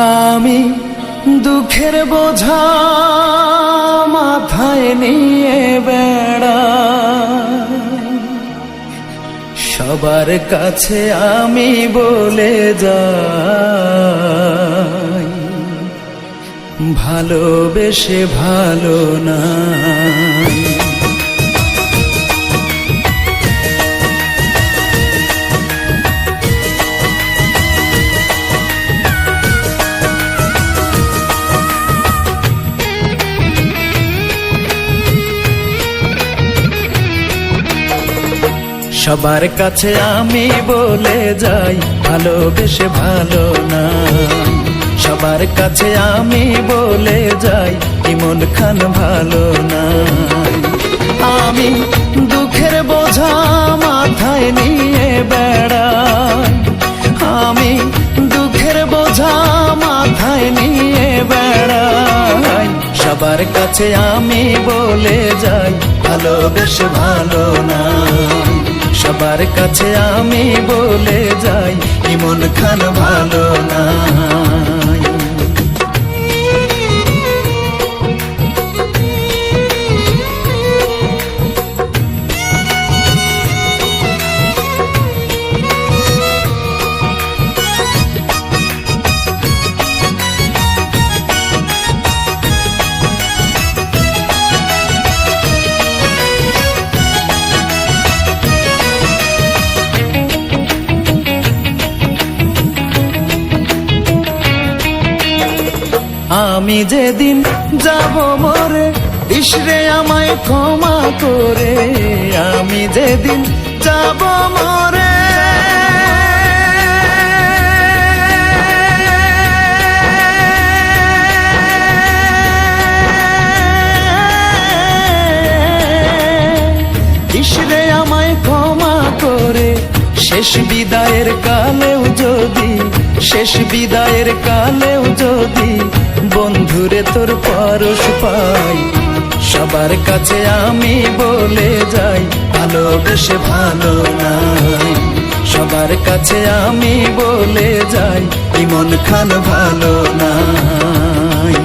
আমি দুঃখের বোঝা মাথায় নিয়ে বেড়াই, সবার কাছে আমি বলে যাই, ভালোবেসে ভালো নাই। সবার কাছে আমি বলে যাই, ভালোবেসে ভালো না। সবার কাছে আমি বলে যাই, ইমন খান ভালো না। আমি দুঃখের বোঝা মাথায় নিয়ে বেড়াই, আমি দুঃখের বোঝা মাথায় নিয়ে বেড়াই, সবার কাছে আমি বলে যাই, ভালোবেসে ভালো না। সবার কাছে আমি বলে যাই, ইমন খান ভালো না। আমি যেদিন যাব মরে, ইশরে আমায় ক্ষমা করে। আমি যেদিন যাব মরে, ইশরে আমায় ক্ষমা করে। শেষ বিদায়ের কালেও যদি, শেষ বিদায়ের কালেও যদি বন্ধুরে তোর পরশ পাই, সবার কাছে আমি বলে যাই, ভালোবেসে ভালো নাই। সবার কাছে আমি বলে যাই, ইমন খান ভালো নাই।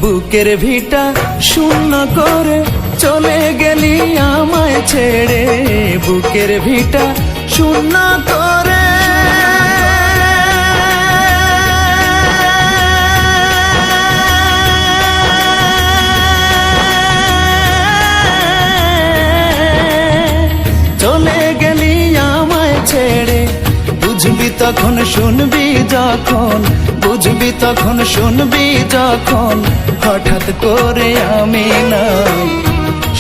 বুকের ভিটা শূন্য করে চলে গেলি আমায় ছেড়ে, বুকের ভিটা শূন্য করে। চলে গেলি আমায় ছেড়ে, বুঝবি তখন শুনবি যখন, বুঝবি তখন শুনবি যখন, হঠাৎ করে আমি নাই।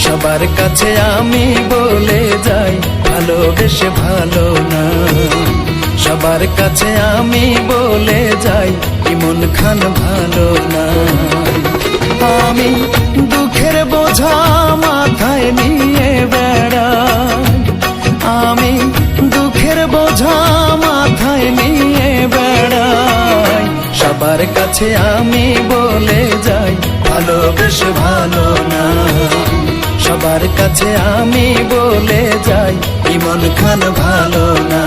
সবার কাছে আমি বলে যাই, ভালোবেসে ভালো না। সবার কাছে আমি বলে যাই, ইমন খান ভালো না। আমি দুঃখের বোঝা মাথায় নিয়ে বেড়াই, আমি দুঃখের বোঝা মাথায় নিয়ে বেড়াই, সবার কাছে আমি বলে যাই, ভালোবেসে ভালো না। সবার কাছে আমি বলে যাই, ইমন খান ভালো না।